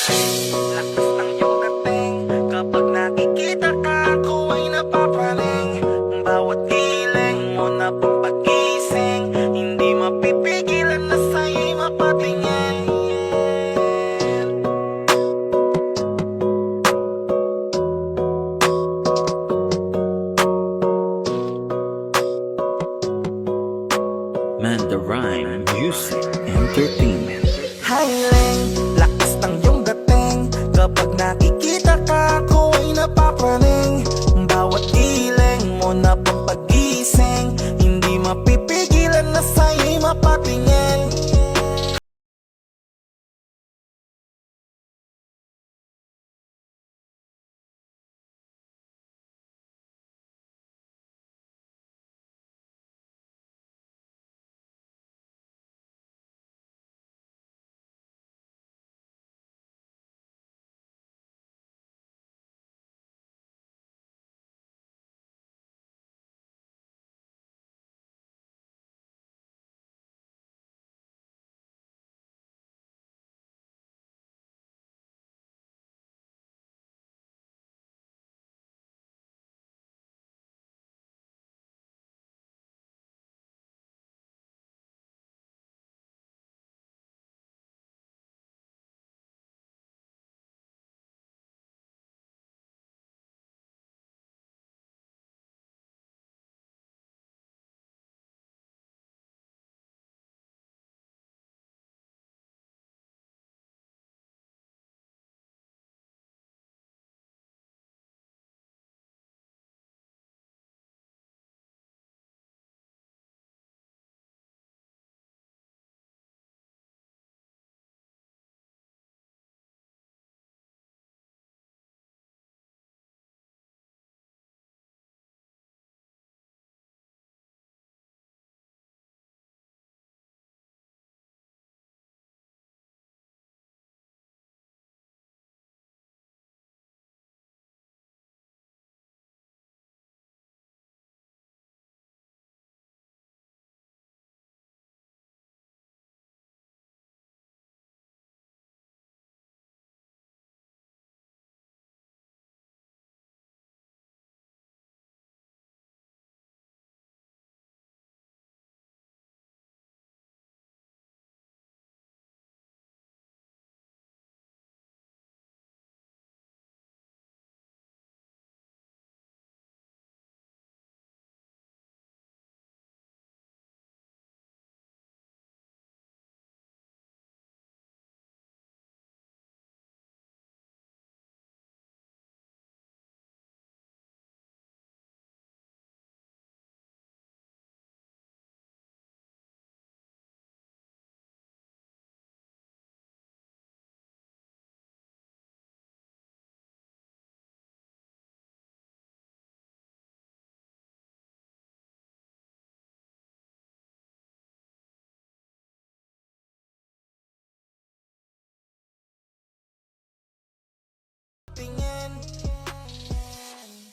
Lakas ng iyong dating, kapag nakikita ka ako ay napapaling. Bawat giling mo na pagpagising, hindi mapipigilan na sa'yo'y mapatingin. Man, the rhyme, music, entertainment. Highling, lakas ng iyong dating, kapag nakikita ka ako ay napapaling. Bawat giling mo na pagpagising, hindi mapipigilan na sa'yo'y mapatingin.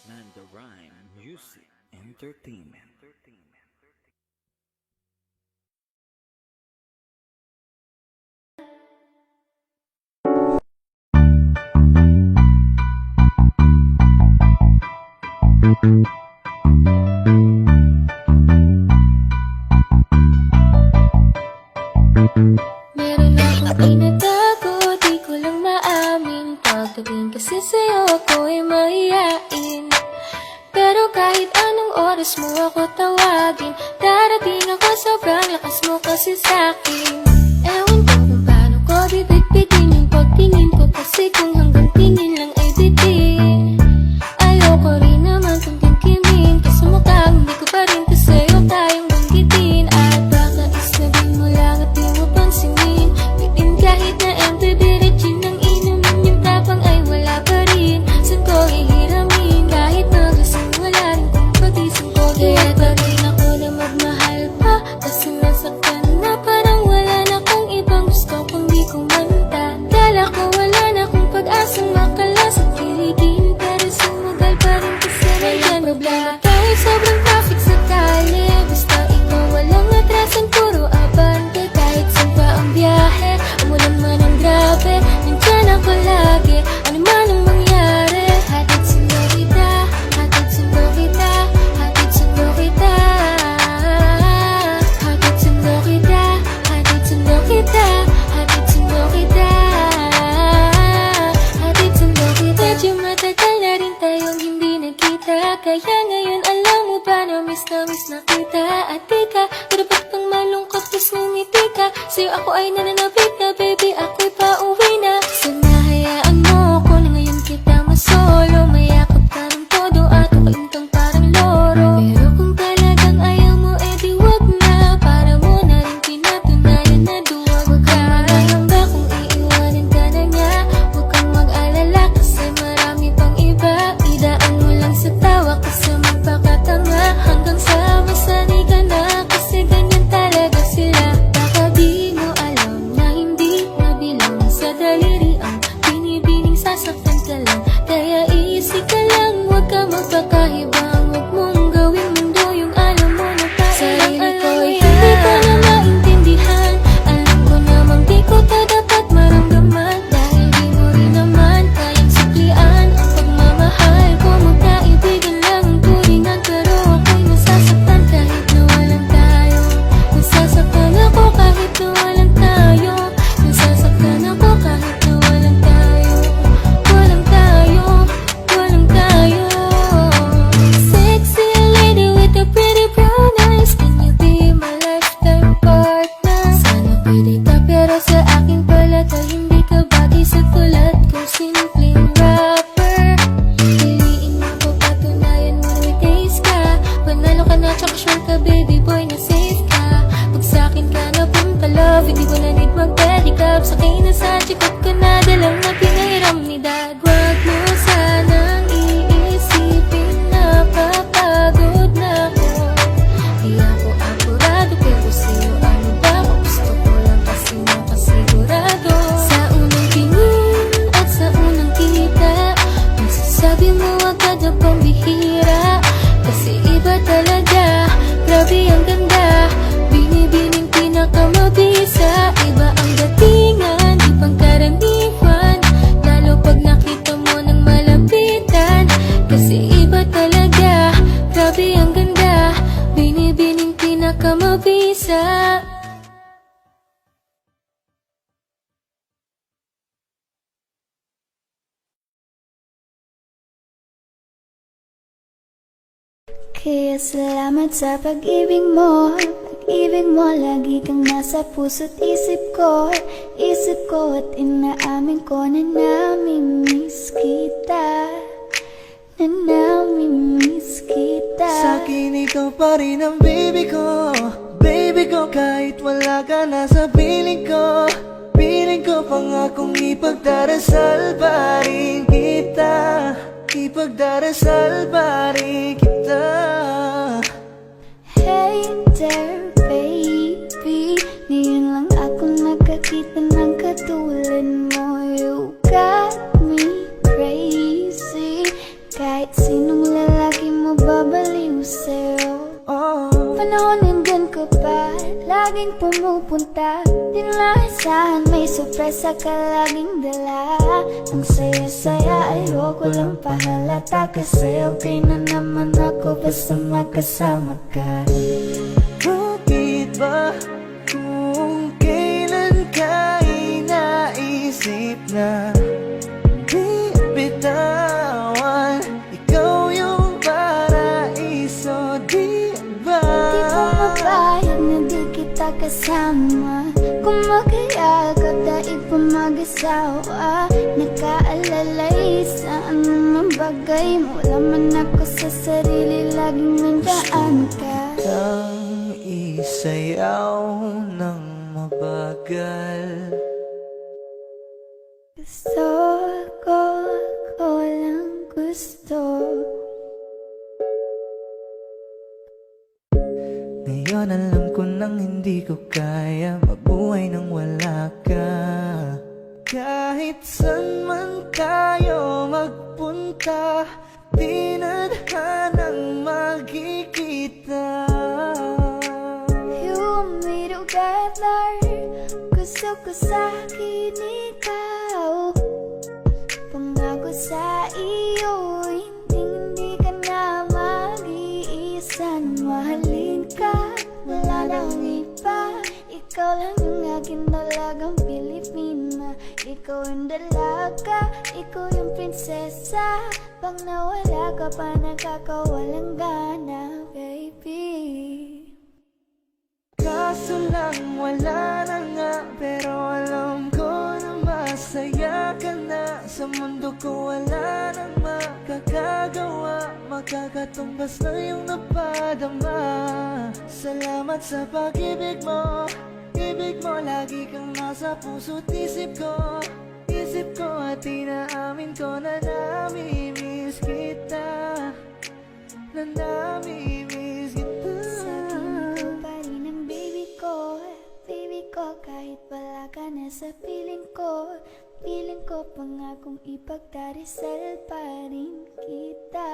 Man, the rhyme, music, entertainment. Meron akong tinatago, di ko lang maamin. Pagdating kasi sa'yo ako ay mahihain. Pero kahit anong oras mo ako tawagin, darating ako, sobrang lakas mo kasi sa'kin. Ewan ko kung paano ko bibig-bigin yung pagtingin ko, kasi kung hanggang tingin lang ay bitin. Ayoko rin naman kung kimkimin ka sa mukhang hindi ko pa rin to sa'yo kayang banggitin. At baka isnabin mo lang at di mo pansinin, bitin kahit na empty virgin ang inumin, yung tapang ay wala pa rin. Saan ko ihiramin kahit nagasing wala rin kung pagising ko. Kaya pa rin ako na magmahal pa, kasi nasaktan na parang wala na ko. lagi, ano man ang mangyari. Hatid sundo kita, hatid sundo kita, hatid sundo kita. Hatid sundo kita, hatid sundo kita, hatid sundo kita. Hatid sundo kita. Medyo matagal na rin tayong hindi nagkita, kaya ngayon alam mo ba na miss na kita. At di ka, dapat kang malungkot, mas ngumiti ka. Sa'yo ako ay nananabik na, baby, ako'y pauwi na. Sana hayaan mo ko na ngayon kita masolo. Mayakap ka ng todo at ukain kang parang loro. Pero kung talagang ayaw mo, edi wag na. Para mo na rin pinatunayan na duwag ka. Magkakamba kung iiwanan ka na niya. Huwag kang mag-alala kasi marami pang iba. Idaan mo lang sa tawa kasi magpakatanga. Hanggang sa masanay ka na kasi ganyan talaga sila. Baka di mo alam na hindi nabilang sa daliri ang binibining sasaktan ka lang. Kaya iisip ka lang, huwag ka magpakahibang. Huwag mong gawing mundo yung alam mo na sarili ko'y hindi ko na maintindihan. Alam ko namang di ko to dapat maramdaman. Dahil di mo rin naman kayang suklian ang pagmamahal ko. Magkaibigan lang ang turingan, pero ako'y nasasaktan kahit na walang tayo. Nasasaktan ako kahit na walang tayo. Nasasaktan ako kahit na walang tayo. Walang tayo, walang tayo. Sexy lady with the pretty brown eyes, can you be my lifetime partner? Sana pwede ka pero sa akin pala ka hindi ka bagay sa tulad ko, simpleng rapper. Piliin mo ko, patunayan mo may taste ka. Panalo ka na tsaka sure ka, baby boy, na safe ka. Pag sa'kin ka napunta love, hindi ko na need mag-pedicab. Sakay na sa chikot ka na, dalang na pinahiram ni dad. Wag mo sanang iisipin na papagod na ako. Di ako apurado pero sa'yo ano ba? Gusto ko lang kasi makasigurado. Sa unang tingin at sa unang kita, masasabi mo agad na pambihira. Kasi iba talaga, grabe ang ganda. Binibining pinakamabisa. Iba ang datingan, di pangkaraniwan. Lalo pag nakita mo ng malapitan. Kasi iba talaga, grabe ang ganda. Binibining pinakamabisa. Kaya salamat sa pag-ibig mo. Pag-ibig mo, lagi kang nasa puso't isip ko. Isip ko at inaamin ko na namimiss kita. Na namimiss kita. Sa'kin ikaw pa rin ang baby ko. Baby ko kahit wala ka na sa piling ko. Piling ko pangakong ipagdarasal pa rin kita. Ipagdarasal pa rin kita. Hey there baby, ngayon lang ako nakakita ng katulad mo. You got me crazy, kahit sinong lalaki mo babaliw sa'yo. Panahon nandun ka pa, laging pumupunta. Di naasahan may sorpresa ka laging dala. Ang saya-saya ayoko lang pahalata. Kasi okay na naman ako basta magkasama ka. Bakit ba kung kailan ka inaisip na di bitawan? Ikaw yung paraiso, di ba? Di ko mapayag na di kita kasama. Kung magkayakap daig pa mag-asawa. Nakaalalay sa anumang bagay. Wala man ako sa sarili, laging nandaan ka. Ang isayaw ng mabagal. Gusto ko, ako lang gusto. Ngayon alam ko nang hindi ko kaya mabuhay nang wala ka. Kahit saan man tayo magpunta, di na hanang magkikita. You and me together, gusto ko sa'kin ikaw. dalagang Pilipina. Ikaw yung dalaga, ikaw yung prinsesa. Pag nawala ka pa, nakakawalang gana, baby. Kaso lang wala na nga, pero alam ko na masaya ka na. Sa mundo ko wala nang makakagawa, makakatumbas na yung napadama. Salamat sa pag-ibig mo, ibig mo lagi kang nasa puso't isip ko. Isip ko at inaamin ko na namimiss kita, na namimiss kita. Sa tingin ko pa rin ang baby ko, baby ko. Kahit wala ka na sa piling ko, piling ko pangakong ipagdarasal pa rin kita,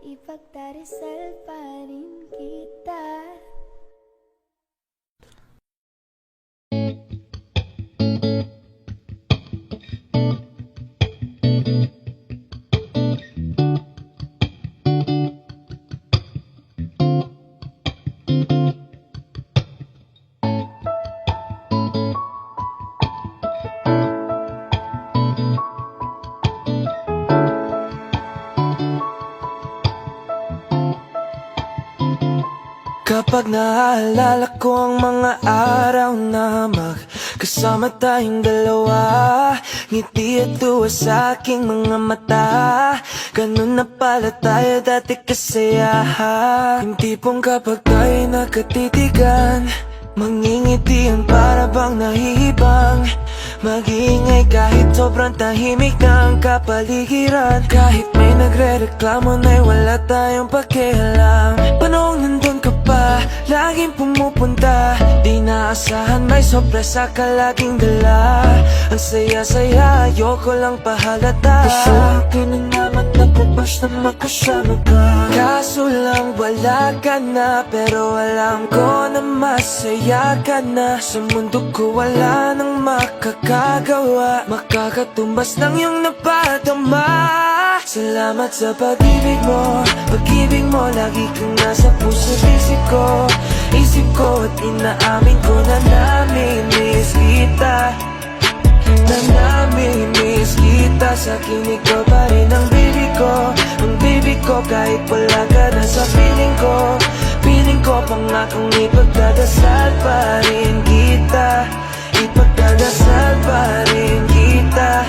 ipagdarasal pa rin kita. Kapag naaalala ko ang mga araw na magkasama tayong dalawa, ngiti at tuwa sa aking mga mata. Ganun na pala tayo dati kasaya. Yung tipong kapag tayo'y nakatitigan, mangingitian para bang nahihibang. Mag-iingay kahit sobrang tahimik na ang kapaligiran. Kahit may nagre-reklamo na'y wala tayong pakialam. Panahong nandun ka pa, laging pumupunta. Di naasahan may sorpresa ka laging dala. Ang saya-saya, ayoko lang pahalata. Sa akin ang naman napupas na magkasama ka. Kaso lang wala ka na, pero alam ko na masaya ka na. Sa mundo ko wala nang makakagawa, makakatumbas ng iyong napadama. Salamat sa pag-ibig mo, pag-ibig mo lagi kang nasa puso't isip ko. Isip ko at inaamin ko na namimiss kita, na namimiss kita. Sa akin ikaw pa rin ang baby ko, ang baby ko. Kahit wala ka na sa piling ko, piling ko pangakong ipagdadasal pa rin kita, ipagdadasal pa rin kita.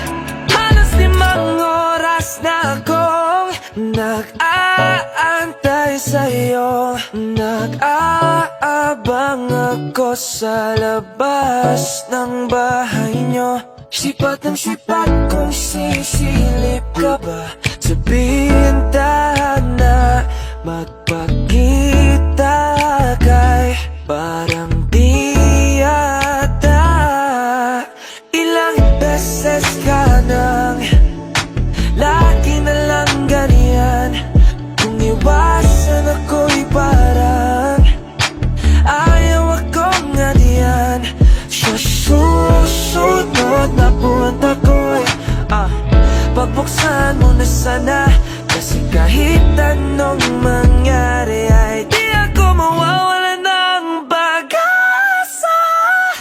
Halos 5 oras na akong nag-aantay sa'yo, nag-aabang ako sa labas ng bahay nyo. Sipat ng sipat kung sisilip ka ba sa bintana, magpakita kay parang di yata. Ilang beses ka nang lagi na lang ganyan. Kung iwasan ako'y parang ayaw akong ganyan. Sa susunod na buwan ako'y pagbuksan mo na sana. Kasi kahit anong mangyari ay di ako mawawala ng pag-asa.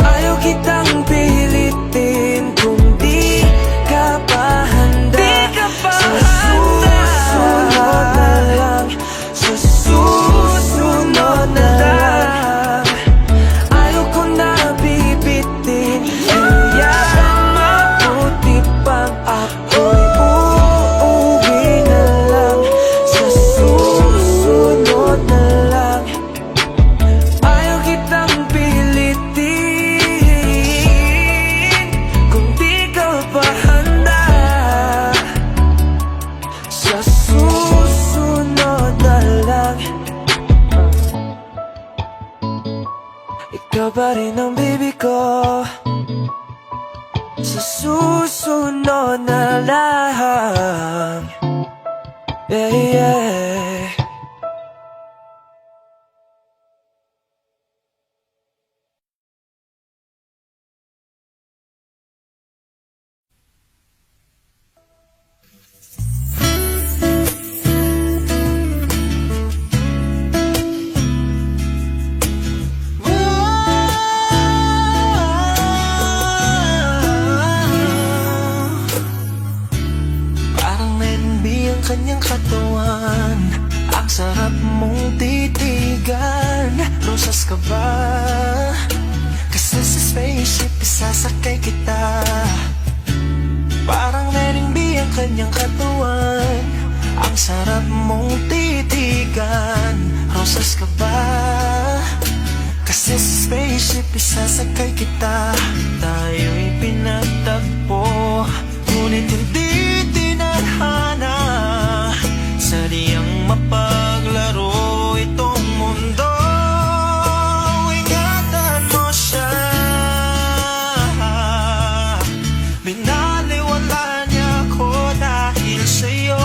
Ayaw kitang pilitin kung di ka pa handa. Sa susunod na lang, sa susunod na lang. Ayaw ko na bibitin, kaya mabuti pang ako'y uuwi na lang. Sa susunod na lang. Ayaw kitang pilitin kung di ka pa handa. Sa susunod na lang. Ikaw pa rin ang baby ko. Sa susunod na lang. Yeah, yeah. rosas ka ba? Kasi sa spaceship isasakay kita. Parang Lening B ang kanyang katawan, ang sarap mong titigan. Rosas ka ba? Kasi sa spaceship isasakay kita. Tayo'y pinagtagpo, ngunit hindi tinadhana. Sadyang mapaglaro itong mundo. Ingatan mo siya. Binaliwala niya ako dahil sa'yo.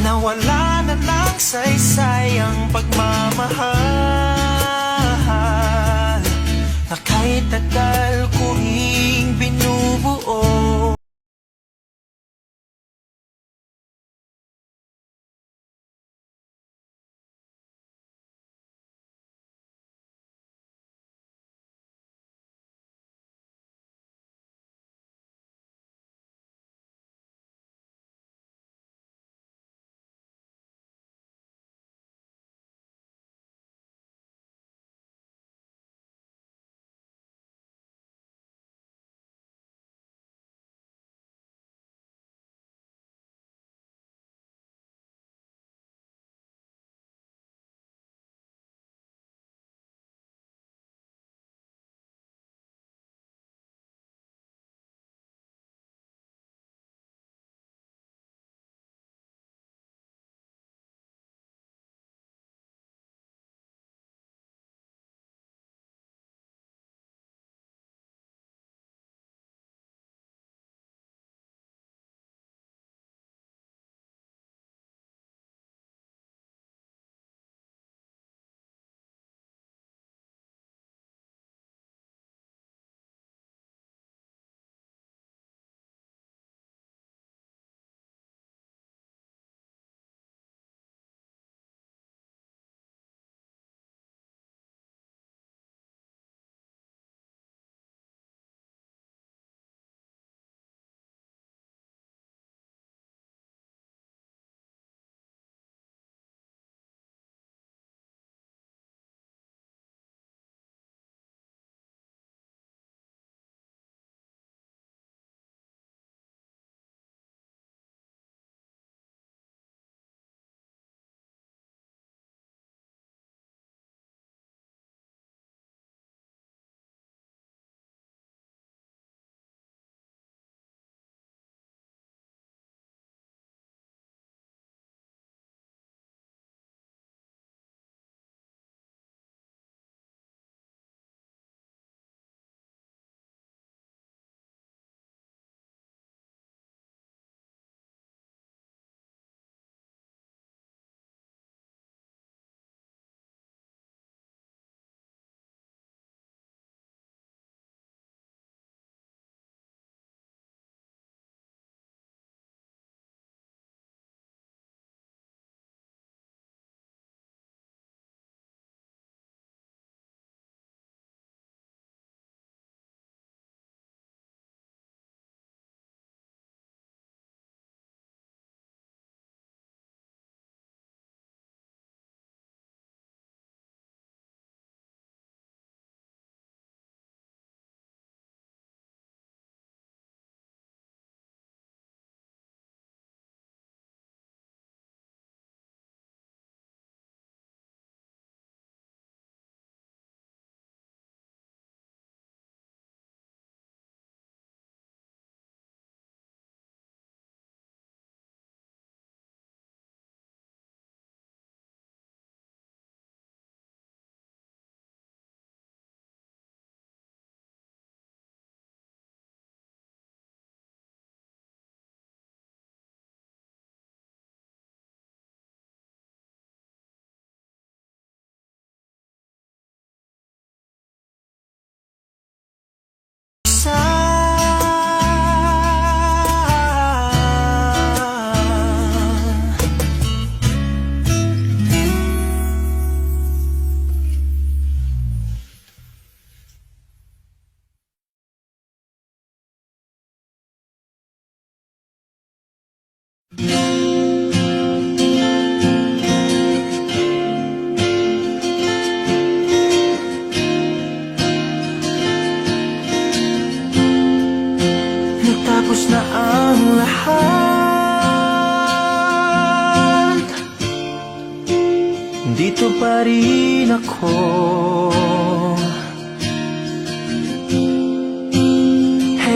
Nawala na lang saysay ang pagmamahal na kahit tagal ko ring binubuo.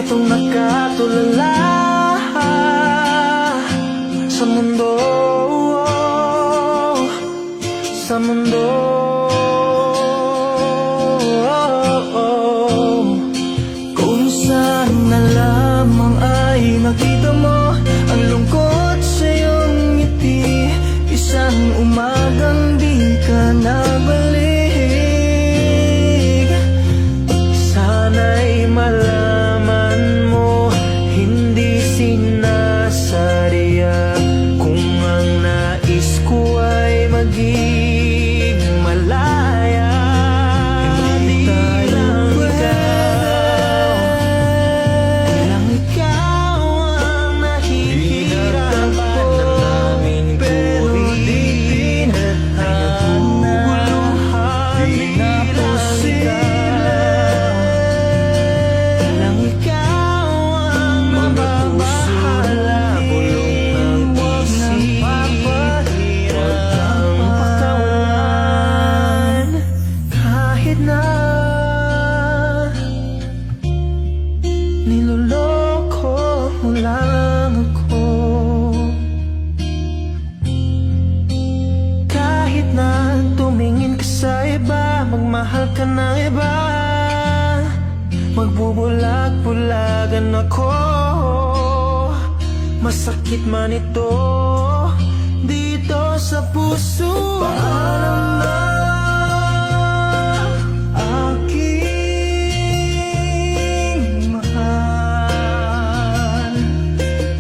Itong nakatulala sa mundo, sa mundo. Kung saan na lamang ay makita mo ang lungkot sa iyong ngiti, isang umagang di ka nabalik. Sana'y malaman mo, hindi sinasadya, kung ang nais ko ay maging malaya. Hindi lang ikaw ang nahihirapan, pero di naguguluhan, di lang ikaw ang mababahala, bulong ng isip, huwag kang pakawalan. Kahit na niloloko mo lang ako, kahit na tumingin ka sa iba, magmahal ka ng iba, magbubulag-bulagan ako. Masakit man ito dito sa puso. Paalam na aking mahal,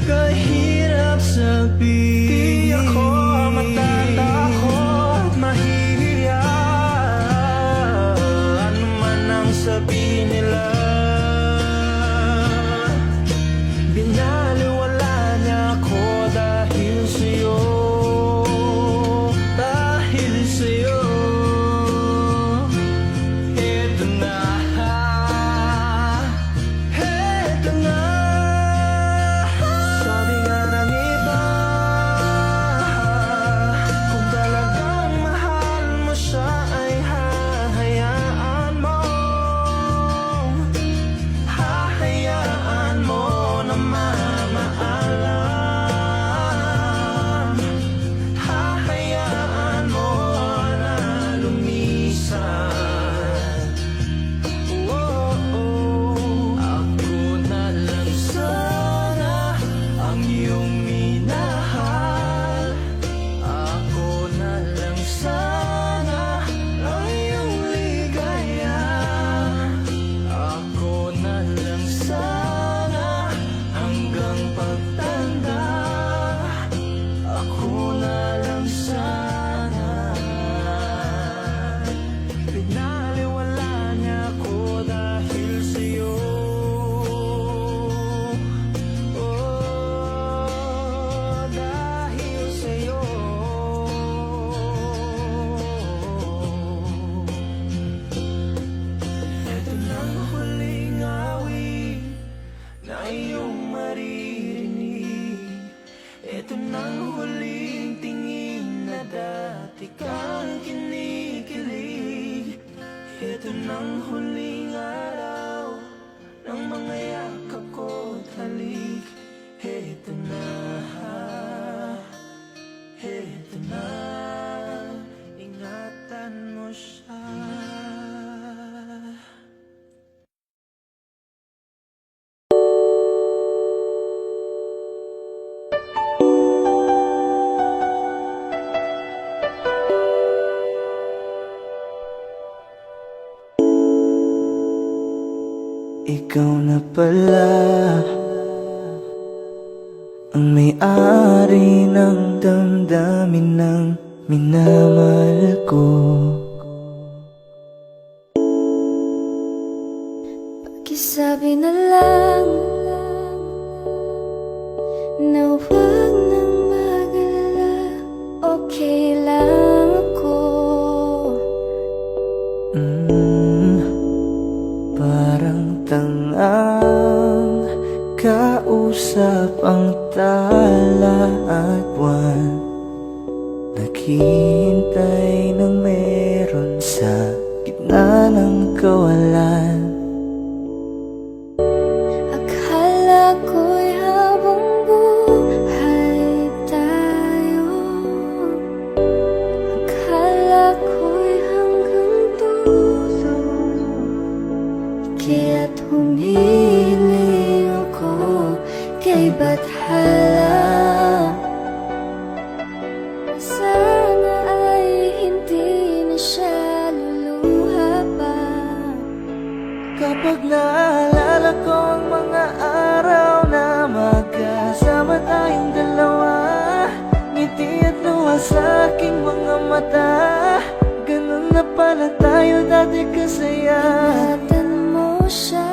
kahirap sabihin, di ako matatakot, mahihiya, ano man ang sabihin nila. Binaliwala niya ako dahil sa'yo, dahil sa'yo. Eto na, eto na. Sabi nga ng iba, kung talagang mahal mo siya ay hahayaan mo, hahayaan mo na mamaalam, hahayaan mo na lumisan. Ako na lang sana ang iyong minahal, ako na lang sana ang iyong ligaya, ako na lang sana hanggang pagtanda, ako na lang sana. Pinaliwala niya ako dahil sa'yo, dahil sa'yo. Ito nang huling awit na iyong maririnig, ito nang huling tingin na dati kang kinikilig, ito nang huling araw ng mga yakap ko't halik. Ito na, ito na, ingatan mo siya. Ikaw na pala ang may-ari ng damdamin ng minamahal ko. Pakisabi na lang na huwag nang mag-alala, okay lang ako. Parang tangang kausap ang tala at buwan, naghihintay ng meron sa gitna ng kawalan. ko'y habang buhay tayo. Akala ko'y hanggang dulo, kaya't humiling ako kay Bathala. Sana ay hindi na siya luluha pa. Kapag naalala ko ang mga araw na magkasama tayong dalawa, ngiti at luha sa aking mga mata. Ganun na pala tayo dati kasaya. Ingatan mo siya,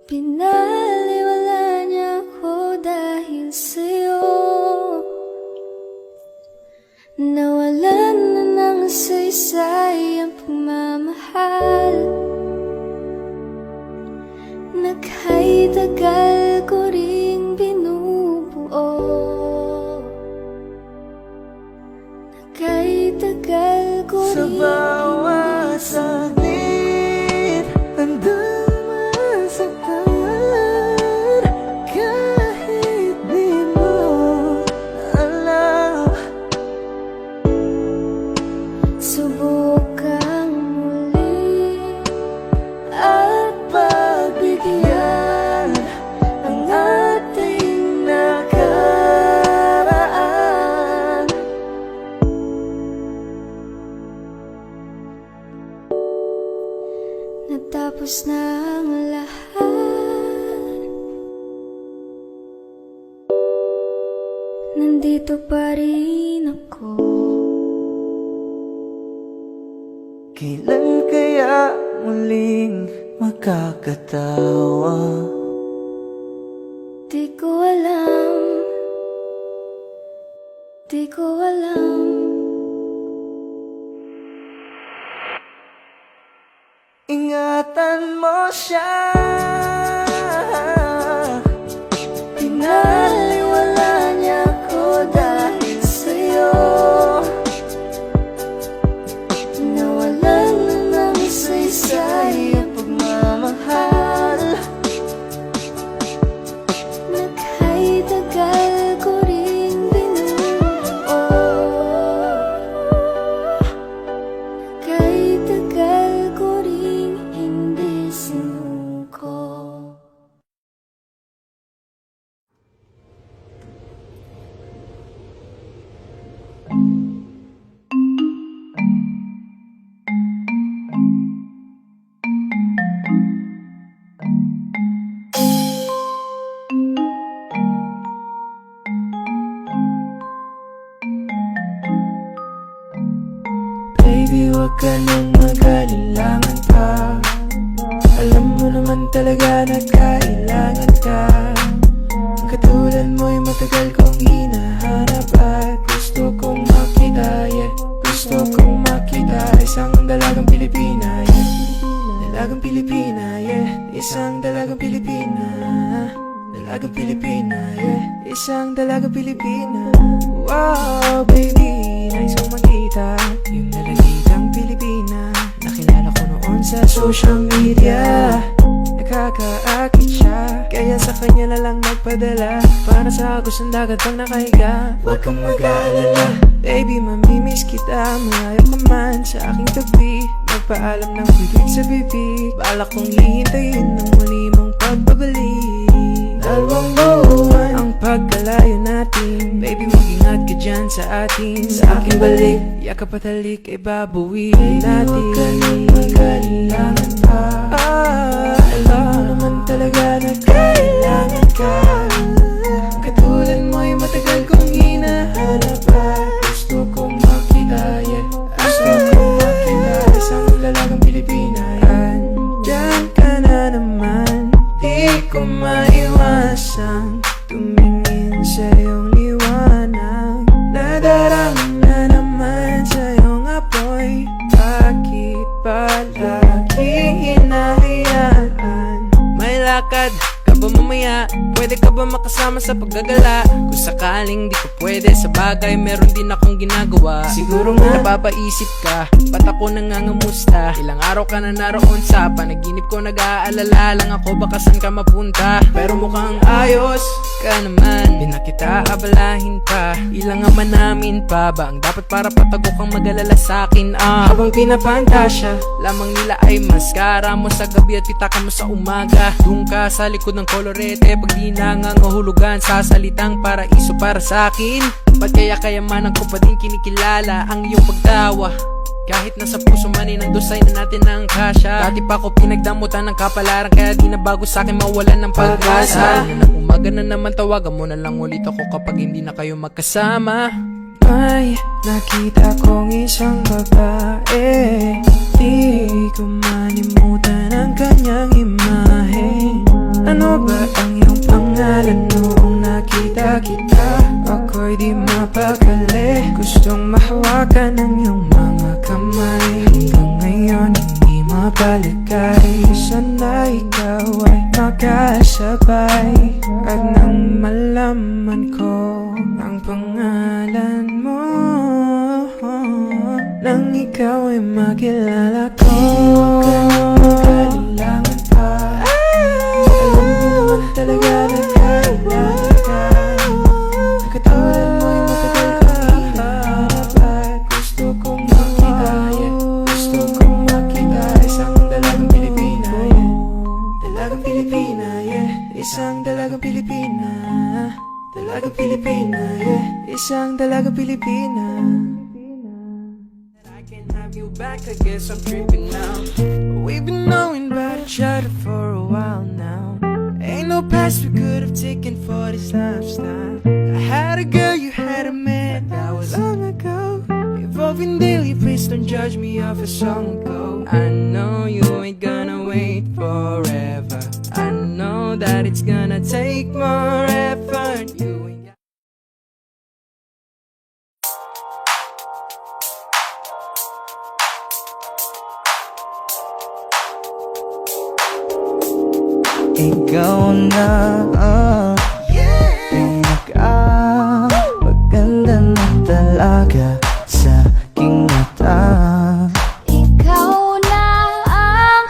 pinaliwala niya ako dahil sa'yo. Nawalan na ng saysay ang pagmamahal. Naka'y tagal ko ring binubuo. Naka'y tagal ko Sa ring bawat saglit, handang masaktan. Kahit di mo alam, subukang muli at pagbigyan ang ating nakaraan. natapos na ang lahat. Nandito pa rin ako. Kailan kaya muling makakatawa? Di ko alam, di ko alam. Ingatan mo siya, pinaliwala niya ako dahil sa'yo. Nawalan na ng saysay ang pagmamahal. Naka'y tagal ko ring binubuo. Naka'y tagal ko ring hindi sinuko. Baby, wag ka nang mag-alilangan pa. Alam mo naman talaga na kailangan ka. Ang katulad mo'y matagal kong hinahanap at gusto kong makita, yeah. Gusto kong makita isang dalagang Pilipina, yeah. Dalagang Pilipina, yeah. Isang dalagang Pilipina. Dalagang Pilipina, yeah. Isang dalagang Pilipina. Wow, baby, nais kong makita yung dalagitang Pilipina. Nakilala ko noon sa social media. Nakakaakit siya, kaya sa kanya na lang nagpadala. Para sa agos ng dagat pang nakahiga. Huwag kang mag-aalala, baby, mamimiss kita. Malayo ka man sa aking tabi, magpaalam ng bibig sa bibig. Balak kong hihintayin ng muli mong pagbabalik. Dalawang buwan ang pagkalayo natin, baby, mag-ingat ka dyan sa atin. Sa aking balik, yakap at halik ay babawiin natin. Huwag ka nang mag-alilangan pa. Alam mo naman talaga na kailangan ka. Katulad mo'y matagal kong hinahanap at gusto kong makita, yeah. Gusto kong makita isang dalagang Pilipina, yeah. Diyan ka na naman, di ko maiwasang tumingin sa iyong liwanag. Nadarama na naman sa iyong apoy. Bakit palagi hinahayaan? May lakad ka ba mamaya? Pwede ka ba makasama sa paggagala? Kung sakaling di ko pwede, sa bagay meron din akong ginagawa. Siguro nga napapaisip ka, ba't ako nangangamusta? Ilang araw ka na naroon sa panaginip ko, nag-aalala lang ako baka saan ka mapunta. Pero mukhang ayos ka naman, di na kita abalahin pa. Ilang ama namin pa ba ang dapat para patago kang mag-alala sa'kin? Habang pinapantasya lamang nila ay maskara mo sa gabi at pitaka mo sa umaga. Doon ka sa likod ng kolorete pag di nangangahulugan sa salitang paraiso para sa'kin. Ba't kaya kayamanan ko pa din kinikilala ang iyong pagtawa? Kahit nasa puso man ay nandusay na natin ang kasya. Dati pa ko pinagdamutan ng kapalaran, kaya di na bago sa'kin mawalan ng pag-asa. Ng umaga na naman tawagan mo na lang ulit ako kapag hindi na kayo magkasama. May nakita kong isang babae, di ko manimutan ang kanyang imahe. Ano ba ang iyong pangalan noong nakita kita? Ako'y di mapakali, gustong mahawakan ang iyong mga kamay. Hanggang ngayon hindi mapaligay, sana ikaw ay makasabay. At nang malaman ko ang pangalan mo, nang ikaw ay makilala ko, kailangan pa. Alam mo naman talaga na kailangan ka. Ang katulad mo ay matagal kong hinahanap at gusto kong makita, yeah. Gusto kong makita isang dalagang Pilipina, yeah. Dalagang Pilipina, yeah. Isang dalagang Pilipina. Dalagang Pilipina, yeah. Isang dalagang Pilipina. I can have you back, I guess I'm tripping now. We've been knowing about each other for a while now. Ain't no past we could have taken for this lifestyle. I had a girl, you had a man, that was long ago. Evolving daily, please don't judge me off a song ago. I know you ain't gonna wait forever. I know that it's gonna take more effort. You ain't got Ikaw na maganda na talaga sa aking mata. Ikaw na ang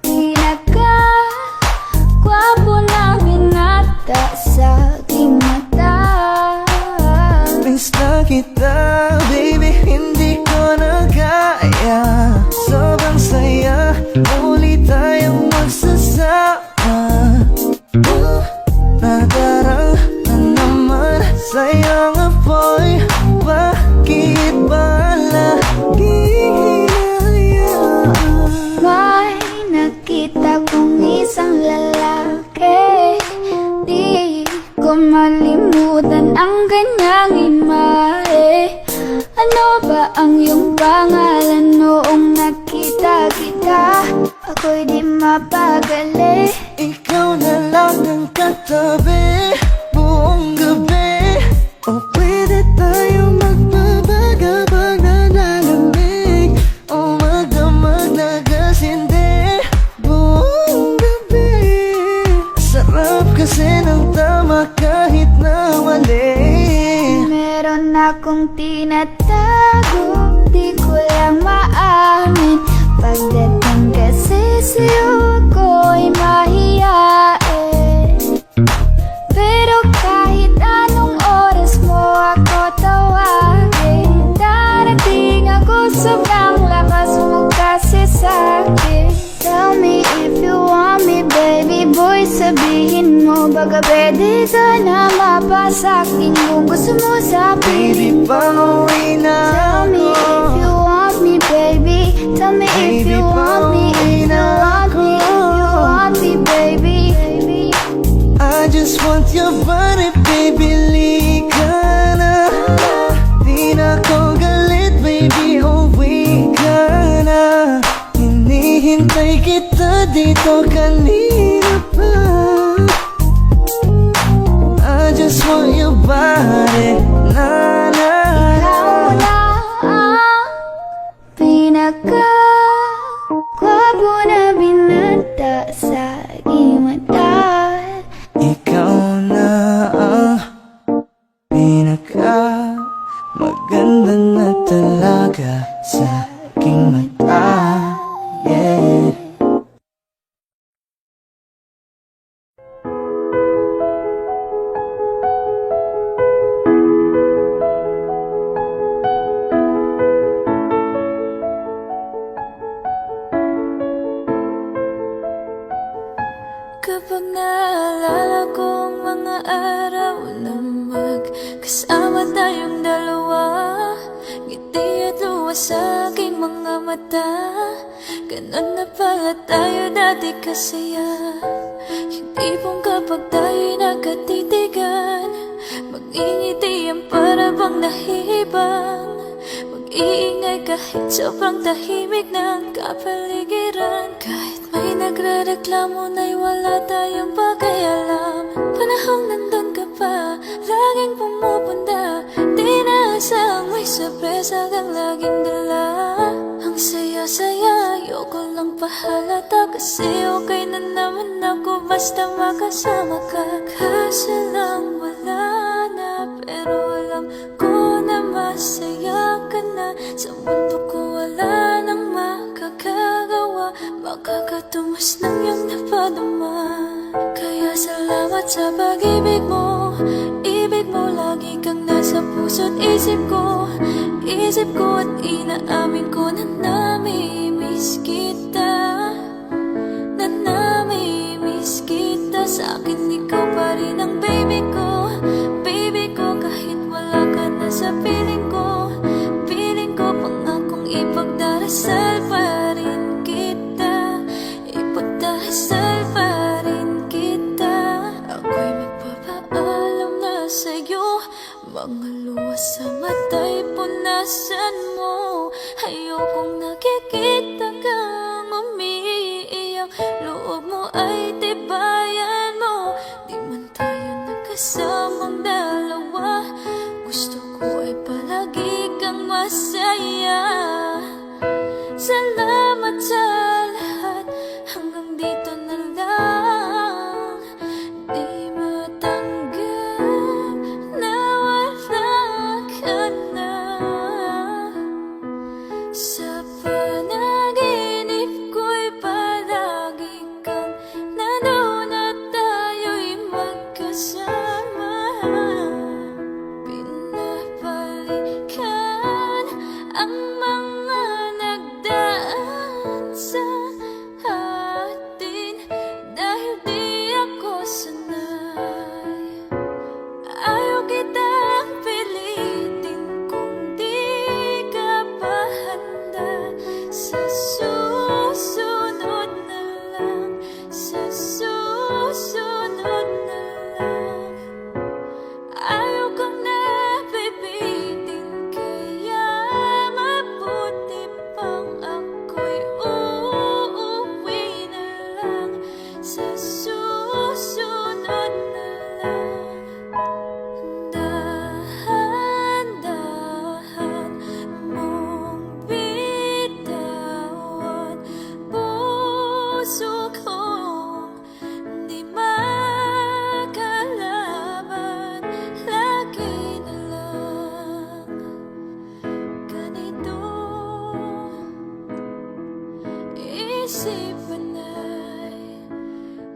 pinaka-gwapo na binata sa aking mata. Miss na kita, baby, hindi ko na kaya. Sobrang saya, muli tayong magsasama. Nadarang na naman sayang apoy. Bakit ba lagi hinayaan? May nakita kong isang lalaki, di ko malimutan ang kanyang imahe. Ano ba ang iyong pangalan noong nakita kita? Ako'y di mapagali. Ikaw na lang ang katabi buong gabi. O pwede tayo magbabaga pag nanalamig, o magdamag na gasindi buong gabi. Sarap kasi ng tama kahit na mali. Meron akong tinatago, di ko lang maamin. Pagdating kasi sa'yo ako'y mahiyain. Pero kahit anong oras mo ako tawagin, darating ako, sobrang lakas mo kasi sa'kin. Tell me if you want me, baby boy, sabihin mo baka pwede ka na mapasakin kung gusto mo sa Baby, pauwi na Tell me if you want me, baby. Tell me if you want me, if you want me, if you want me, baby. I just want your body, baby, lika na. Di na ko galit, baby, uwi ka na. Hinihintay kita dito kanina pa. I just want your body, na na. Ikaw na ang pinaka-gwapo na binata sa aking mata. Ikaw Kapag naalala ko ang mga araw na magkasama tayong dalawa, ngiti at luha sa aking mga mata. Ganun na pala tayo dati kasaya. Yung tipong kapag tayo'y nagkatitigan, mag-ingitian para bang nahihibang, mag-iingay kahit sobrang tahimik ng kapaligiran. Kahit may nagre-reklamo na'y wala tayong pakialam. Panahong nandun ka pa, laging pumupunta, di naasang may sorpresa kang laging dala. Ang saya-saya, ayoko lang pahalata, kasi okay na naman ako basta makasama ka. Kaso lang wala na, pero alam ko na masaya ka na. Sa mundo ko wala nang makakagawa, makakatumas ng iyong napadama. Kaya salamat sa pag-ibig mo, ibig mo lagi kang nasa puso't isip ko. Isip ko at inaamin ko na namimiss kita, na namimiss kita. Sa akin ikaw pa rin ang baby ko, baby ko. Kahit wala ka na sa piling ko, piling ko pangakong ipagdarasal pa rin kita, ipagdarasal pa rin kita. Ako'y magpapaalam na sa'yo, mga luha sa mata'y punasan mo. Ayokong nakikita kang umiiyak, loob mo ay tibayan mo. Di man tayo nagkasamang dalawa, gusto ko ay palagi kang masaya. Salamat sa lahat, hanggang dito na lang. Di matanggap na wala ka na. Sa panaginip ko'y palagi kang nandun at tayo'y magkasama. Pinapalikan ang mga nagdaan sa atin, dahil di ako sanay. Ayaw kitang pilitin kung di ka pa handa. Sa susunod na lang, sa susunod na lang. Ayaw kang napipitin, kaya mabuti pang ako'y uuwi na lang. Sa susunod na lang. Dahan-dahan mong bitawan, puso kong di makalaban. Lagi na lang ganito, isipan ay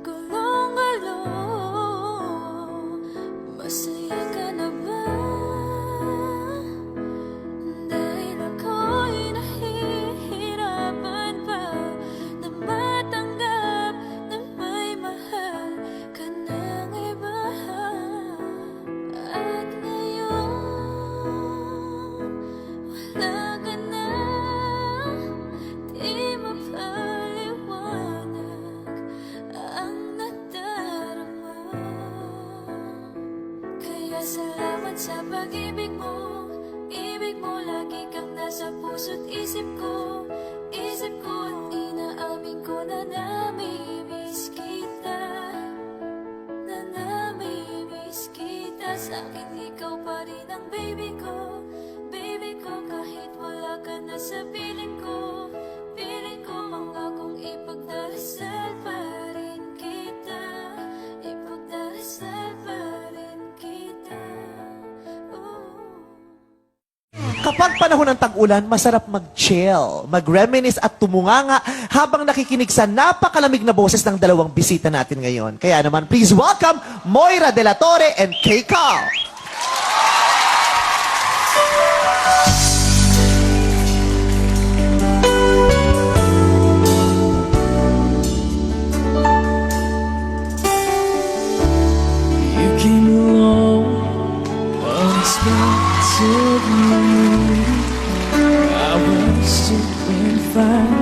gulong-gulong. Masaya ka na ba? Dahil ako'y nahihirapan pa na matanggap na may mahal ka ng iba. At ngayon wala ka na, di mapaliwanag ang nadarama. Kaya salamat sa pag-ibig mo, ibig mo lagi kang nasa puso't isip ko. Isip ko at inaamin ko na namimiss kita, na namimiss kita. Sa akin ikaw pa rin ang baby ko, baby ko. Kahit wala ka na sa piling ko, piling ko. Mangakong ipagdarasal pa rin kita, ipagdarasal pa rin kita. Kapag panahon ng tag-ulan, masarap mag-chill, mag-reminisce at tumunganga habang nakikinig sa napakalamig na boses ng dalawang bisita natin ngayon. Kaya naman, please welcome Moira De La Torre and Kay Carl. of you, I will sit and find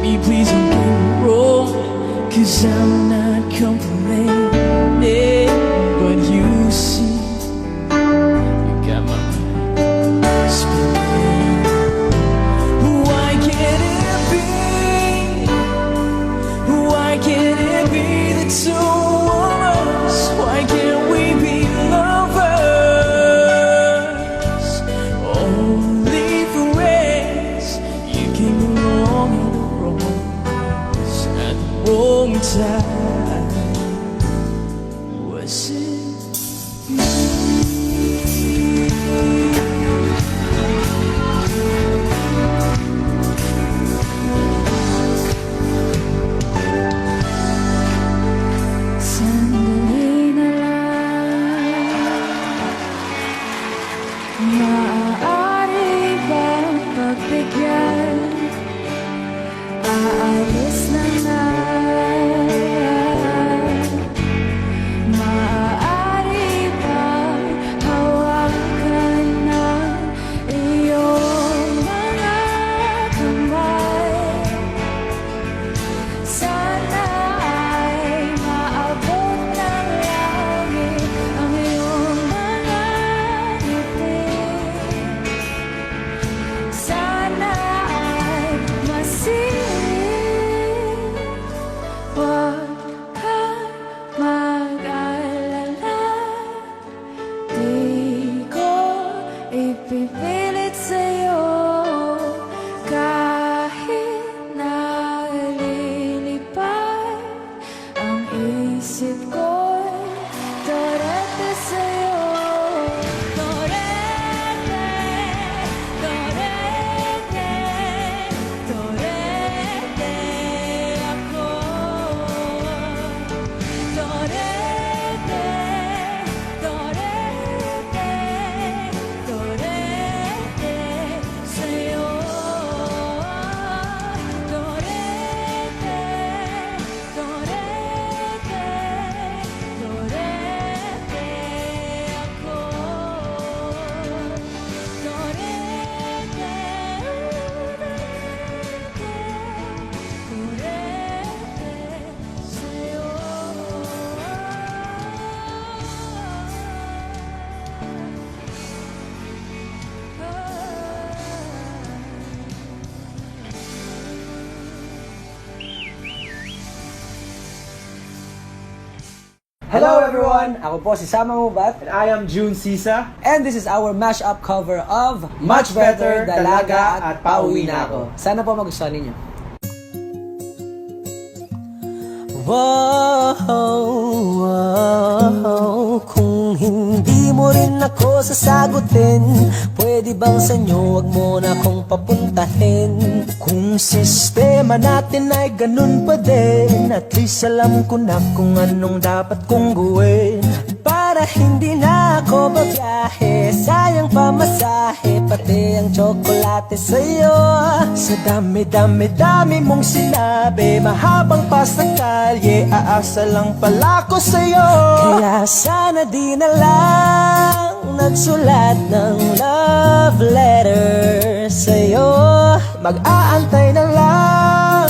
baby, please don't get me wrong, 'cause I'm not complaining, but you see, you got my mind spinning. Why can't it be? Why can't it be the two of us? Why can't we be lovers? Only friends. You came along at the wrong place, at the wrong time. Was it you? Sandali na lang, maaari bang pagbigyan? Aalis na nga. Maaari bang hawakan ng iyong mga kamay? Sana ay maabot ng langit ang iyong mga ngiti. Sana ay masiling. Huwag kang mag-alala, di ko ipipilit sa'yo. Kahit nalilipad ang isip ko'y torete sa'yo. Torete, torete, torete ako. Torete, torete, torete sa'yo. Torete, torete, torete ako. Torete, sa'yo. Hello everyone! Ako po si Sama Mubat And I am June Sisa. and this is our mashup cover of Much Better, Dalaga at Pauwi Na Ako. Sana po magustuhan ninyo. Wow, kung hindi mo rin ako sasagutin, pwede bang sa inyo wag mo na akong papuntahin? Kung sistema natin ay ganun pa din, at least alam ko na kung anong dapat kong gawin. Para hindi na ako babiyahe, sayang pamasahe, pati ang tsokolate sa'yo. Sa dami-dami-dami mong sinabi, mahabang pa sa kalye, aasa lang pala ko sa'yo. Kaya sana di na lang nagsulat ng love letter sa'yo. Mag-aantay na lang,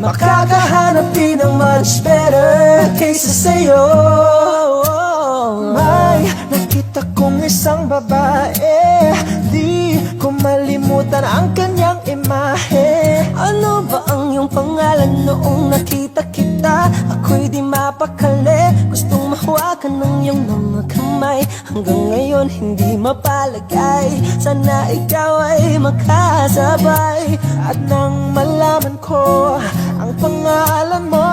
makakahanap din ng much better kaysa sa'yo. May nakita kong isang babae, di ko malimutan ang kanyang imahe. Ano ba ang iyong pangalan noong nakita kita? Ako'y di mapakali, gustong mahawakan ng iyong mga kamay. Hanggang ngayon hindi mapalagay, sana ikaw ay makasabay. At nang malaman ko ang pangalan mo,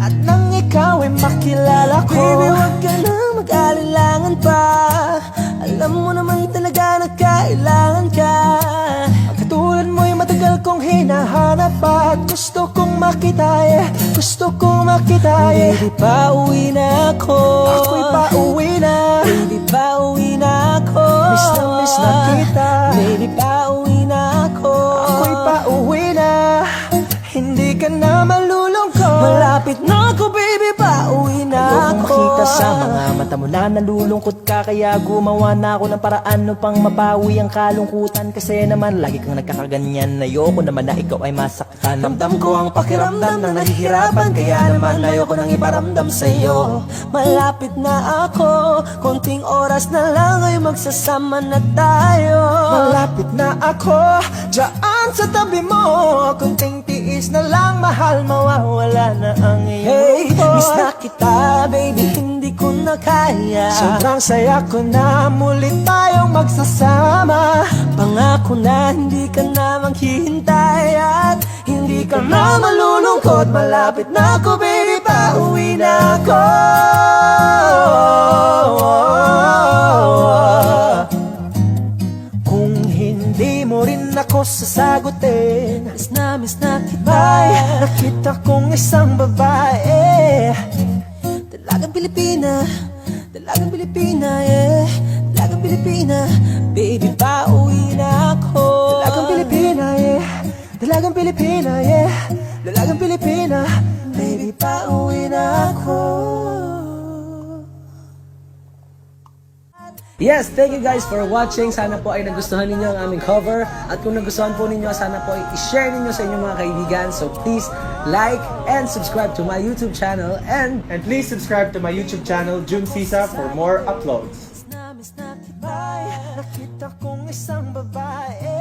at nang ikaw ay makilala ko, Baby, wag ka na mag-alilangan pa, alam mo naman talaga na kailangan ka. katulad mo'y matagal kong hinahanap pa, at gusto kong makita gusto kong makita Baby, pauwi na ako. Ako'y pauwi na, Baby, pauwi na ako. miss na kita. Baby, pauwi na ako. Ako'y pauwi na, hindi ka na malulungkot. Malapit na ako baby, pauwi na ako. Ayokong makita sa mga mata mo na nalulungkot ka, kaya gumawa na ako ng paraan upang mabawi ang kalungkutan. Kasi naman lagi kang nagkakaganyan, ayoko naman na ikaw ay masaktan. Ramdam ko ang pakiramdam ng nahihirapan, kaya naman ayoko nang iparamdam sa'yo. Malapit na ako, konting oras na lang ay magsasama na tayo. Malapit na ako, dyan sa tabi mo. Kunting tiis na lang, mahal, mawawala na ang Hey, iyong miss na kita baby, hindi ko na kaya. Sobrang saya ko na muli tayong magsasama. Pangako na hindi ka na maghihintay at hindi ka na malulungkot. Malapit na ako baby, pauwi na ako. Kung hindi mo rin ako sasagutin, Miss na kita. ay nakita kong isang babae. Dalagang Pilipina, dalagang Pilipina, yeah. Dalagang Pilipina, baby, pauwi na ako. Dalagang Pilipina, yeah. Dalagang Pilipina, yeah. Dalagang Pilipina, baby, pauwi na ako. Yes, thank you guys for watching. Sana po ay nagustuhan ninyo ang aming cover. At kung nagustuhan po ninyo, sana po ay i-share ninyo sa inyong mga kaibigan. So please like and subscribe to my YouTube channel. And please subscribe to my YouTube channel, Jun Sisa, for more uploads. Miss na kita, nakita kong isang babae.